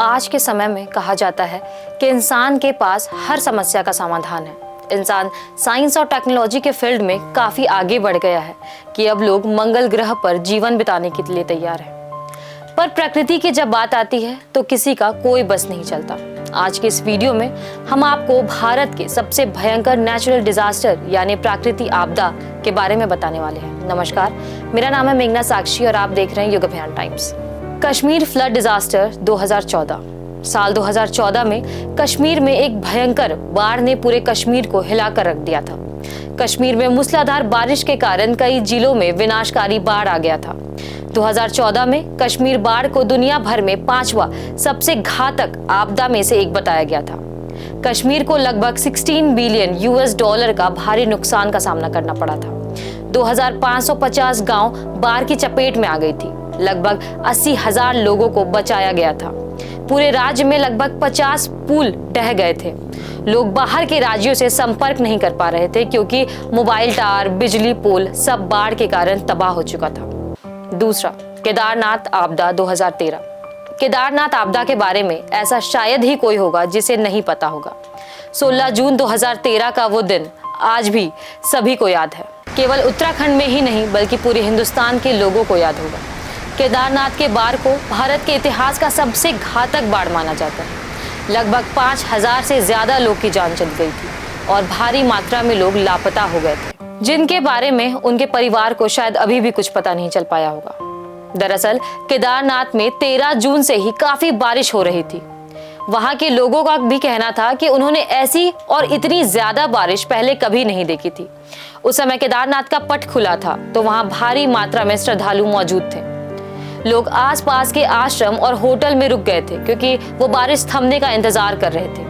आज के समय में कहा जाता है कि इंसान के पास हर समस्या का समाधान है। इंसान साइंस और टेक्नोलॉजी के फील्ड में काफ़ी आगे बढ़ गया है कि अब लोग मंगल ग्रह पर जीवन बिताने के लिए तैयार हैं। पर प्रकृति की जब बात आती है तो किसी का कोई बस नहीं चलता। आज के इस वीडियो में हम आपको भारत के सबसे भयंकर नेचुरल डिजास्टर यानी प्राकृतिक आपदा के बारे में बताने वाले हैं। नमस्कार, मेरा नाम है मेघना साक्षी और आप देख रहे हैं युग अभियान टाइम्स। Kashmir flood disaster 2014। साल 2014 में कश्मीर में एक भयंकर बाढ़ ने पूरे कश्मीर को हिलाकर रख दिया था। कश्मीर में मूसलाधार बारिश के कारण कई जिलों में विनाशकारी बाढ़ आ गया था। 2014 में कश्मीर बाढ़ को दुनिया भर में 5वां सबसे घातक आपदा में से एक बताया गया था। कश्मीर को लगभग 16 बिलियन यूएस डॉलर का भारी नुकसान का सामना करना पड़ा था। 2550 गांव बाढ़ की चपेट में आ गई थी। लगभग 80,000 लोगों को बचाया गया था। पूरे राज्य में लगभग 50 पुल ढह गए थे। लोग बाहर के राज्यों से संपर्क नहीं कर पा रहे थे क्योंकि मोबाइल टावर, बिजली पोल सब बाढ़ के कारण तबाह हो चुका था। दूसरा, केदारनाथ आपदा 2013। केदारनाथ आपदा के बारे में ऐसा शायद ही कोई होगा जिसे नहीं पता होगा। 16 जून 2013 का वो दिन आज भी सभी को याद है। केवल उत्तराखंड में ही नहीं बल्कि पूरे हिंदुस्तान के लोगों को याद होगा। केदारनाथ के बाढ़ को भारत के इतिहास का सबसे घातक बाढ़ माना जाता है। लगभग 5000 से ज्यादा लोग की जान चली गई थी और भारी मात्रा में लोग लापता हो गए थे, जिनके बारे में उनके परिवार को शायद अभी भी कुछ पता नहीं चल पाया होगा। दरअसल केदारनाथ में 13 जून से ही काफी बारिश हो रही थी। वहां के लोगों का भी कहना था कि उन्होंने ऐसी और इतनी ज्यादा बारिश पहले कभी नहीं देखी थी। उस समय केदारनाथ का पट खुला था तो वहां भारी मात्रा में श्रद्धालु मौजूद थे। लोग आसपास के आश्रम और होटल में रुक गए थे क्योंकि वो बारिश थमने का इंतजार कर रहे थे।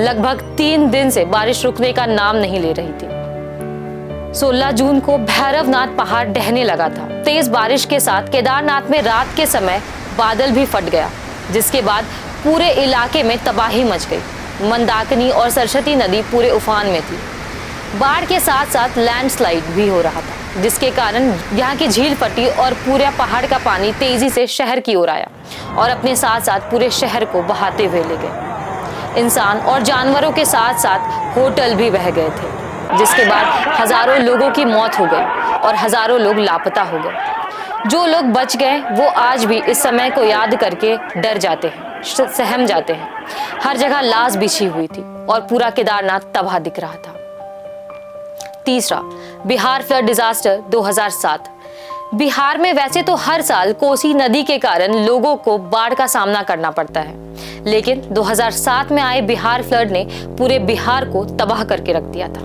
लगभग 3 दिन से बारिश रुकने का नाम नहीं ले रही थी। 16 जून को भैरवनाथ पहाड़ ढहने लगा था। तेज बारिश के साथ केदारनाथ में रात के समय बादल भी फट गया, जिसके बाद पूरे इलाके में तबाही मच गई। मंदाकिनी और सरस्वती नदी पूरे उफान में थी। बाढ़ के साथ साथ लैंडस्लाइड भी हो रहा था, जिसके कारण यहाँ की झील फटी और पूरा पहाड़ का पानी तेजी से शहर की ओर आया और अपने साथ साथ पूरे शहर को बहाते हुए ले गए। इंसान और जानवरों के साथ साथ होटल भी बह गए थे, जिसके बाद हजारों लोगों की मौत हो गई और हजारों लोग लापता हो गए। जो लोग बच गए वो आज भी इस समय को याद करके डर जाते हैं, सहम जाते हैं। हर जगह लाश बिछी हुई थी और पूरा केदारनाथ तबाह दिख रहा था। तीसरा, बिहार फ्लड डिजास्टर 2007। बिहार में वैसे तो हर साल कोसी नदी के कारण लोगों को बाढ़ का सामना करना पड़ता है, लेकिन 2007 में आए बिहार फ्लड ने पूरे बिहार को तबाह करके रख दिया था।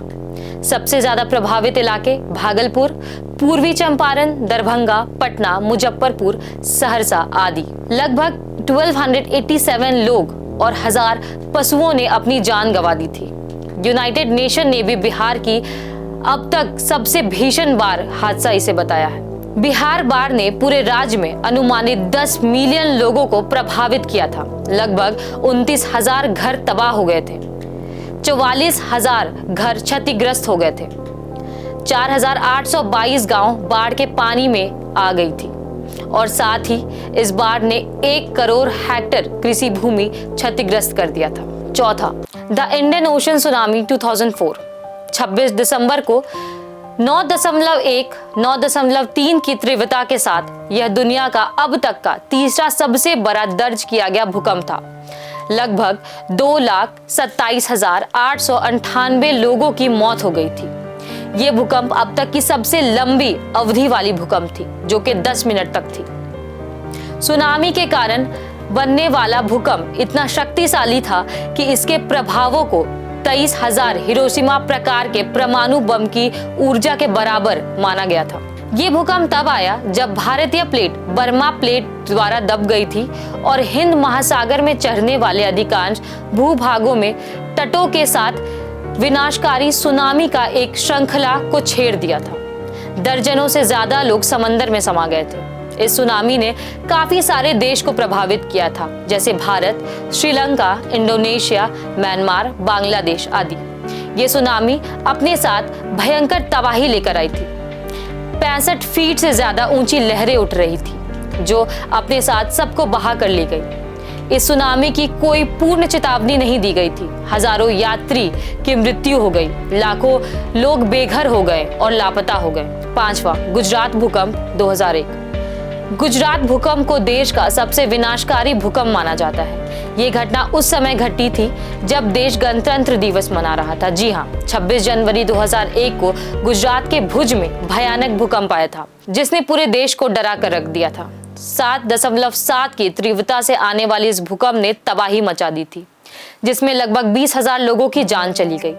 सबसे ज्यादा प्रभावित इलाके भागलपुर, पूर्वी चंपारण, दरभंगा, पटना, मुजफ्फरपुर, सहरसा आदि। लगभग 1287 लोग और 1000 पशुओं ने अपनी जान गंवा दी थी। यूनाइटेड नेशन ने भी बिहार की अब तक सबसे भीषण बाढ़ हादसा इसे बताया है। बिहार बाढ़ ने पूरे राज्य में अनुमानित 10 मिलियन लोगों को प्रभावित किया था। लगभग 29,000 घर तबाह हो गए थे। 44,000 घर क्षतिग्रस्त हो गए थे। 4,822 गांव बाढ़ के पानी में आ गई थी और साथ ही इस बाढ़ ने 1 करोड़ हेक्टेयर कृषि भूमि क्षतिग्रस्त कर दिया था। चौथा, द इंडियन ओशन सुनामी 2004। 26 दिसंबर को 9.1, 9.3 की तीव्रता के साथ यह दुनिया का अब तक का तीसरा सबसे बड़ा दर्ज किया गया भूकंप था। लगभग 2,27,898 लोगों की मौत हो गई थी। यह भूकंप अब तक की सबसे लंबी अवधि वाली भूकंप थी, जो कि 10 मिनट तक थी। सुनामी के कारण बनने वाला भूकंप इतना शक्तिशाली था कि इसके प्रभावों को 23,000 हिरोशिमा प्रकार के परमाणु बम की ऊर्जा के बराबर माना गया था। ये भूकंप तब आया जब भारतीय प्लेट बर्मा प्लेट द्वारा दब गई थी और हिंद महासागर में चढ़ने वाले अधिकांश भूभागों में तटों के साथ विनाशकारी सुनामी का एक श्रृंखला को छेड़ दिया था। दर्जनों से ज्यादा लोग समंदर में समा गए थे। इस सुनामी ने काफी सारे देश को प्रभावित किया था, जैसे भारत, श्रीलंका, इंडोनेशिया, म्यांमार, बांग्लादेश आदि। ये सुनामी अपने साथ भयंकर तबाही लेकर आई थी। 65 फीट से ज्यादा ऊंची लहरें उठ रही थी, जो अपने साथ सबको बहा कर ले गई। इस सुनामी की कोई पूर्ण चेतावनी नहीं दी गई थी। हजारों यात्री की मृत्यु हो गई, लाखों लोग बेघर हो गए और लापता हो गए। 5वां, गुजरात भूकंप 2001। गुजरात भूकंप को देश का सबसे विनाशकारी भूकंप माना जाता है। ये घटना उस समय घटी थी जब देश गणतंत्र दिवस मना रहा था। जी हाँ, 26 जनवरी 2001 को गुजरात के भुज में भयानक भूकंप आया था, जिसने पूरे देश को डरा कर रख दिया था। 7.7 की तीव्रता से आने वाली इस भूकंप ने तबाही मचा दी थी, जिसमें लगभग 20,000 लोगों की जान चली गई।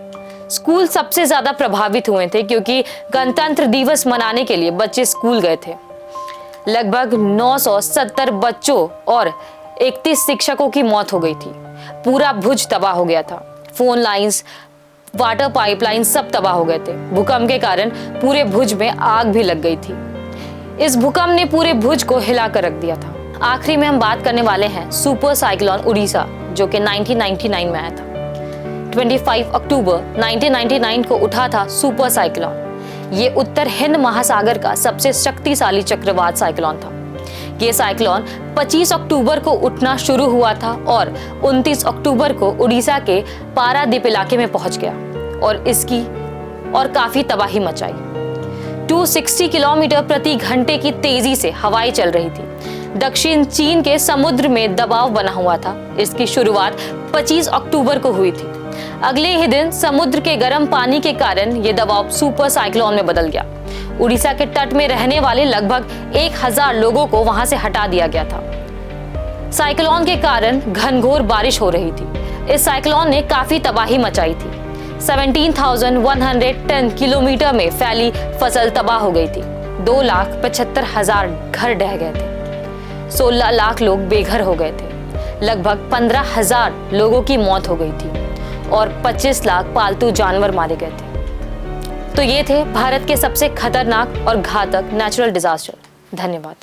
स्कूल सबसे ज्यादा प्रभावित हुए थे क्योंकि गणतंत्र दिवस मनाने के लिए बच्चे स्कूल गए थे। लगभग 970 बच्चों और 31 शिक्षकों की मौत हो गई थी। पूरा भुज तबाह हो गया था। फोन लाइंस, वाटर पाइपलाइन सब तबाह हो गए थे। भूकंप के कारण पूरे भुज में आग भी लग गई थी। इस भूकंप ने पूरे भुज को हिला कर रख दिया था। आखिरी में हम बात करने वाले हैं सुपर साइक्लोन उड़ीसा, जो कि 1999 में आया था। 25 अक्टूबर 1999 को उठा था सुपर साइक्लोन। ये उत्तर हिंद महासागर का सबसे शक्तिशाली चक्रवात साइक्लोन था। ये साइक्लोन 25 अक्टूबर को उठना शुरू हुआ था और 29 अक्टूबर को उड़ीसा के पारादीप इलाके में पहुंच गया और काफी तबाही मचाई। 260 किलोमीटर प्रति घंटे की तेजी से हवाएं चल रही थी। दक्षिण चीन के समुद्र में दबाव बना हुआ था। इसकी शुरुआत 25 अक्टूबर को हुई थी। अगले ही दिन समुद्र के गर्म पानी के कारण यह दबाव सुपर साइक्लोन में बदल गया। उड़ीसा के तट में रहने वाले लगभग 1000 लोगों को वहां से हटा दिया गया था। साइक्लोन के कारण घनघोर बारिश हो रही थी। इस साइक्लोन ने काफी तबाही मचाई थी। 17,110 किलोमीटर में फैली फसल तबाह हो गई थी। 2,75,000 घर ढह गए थे। 16 लाख लोग बेघर हो गए थे। लगभग 15,000 लोगों की मौत हो गई थी और 25 लाख पालतू जानवर मारे गए थे। तो ये थे भारत के सबसे खतरनाक और घातक नेचुरल डिजास्टर। धन्यवाद।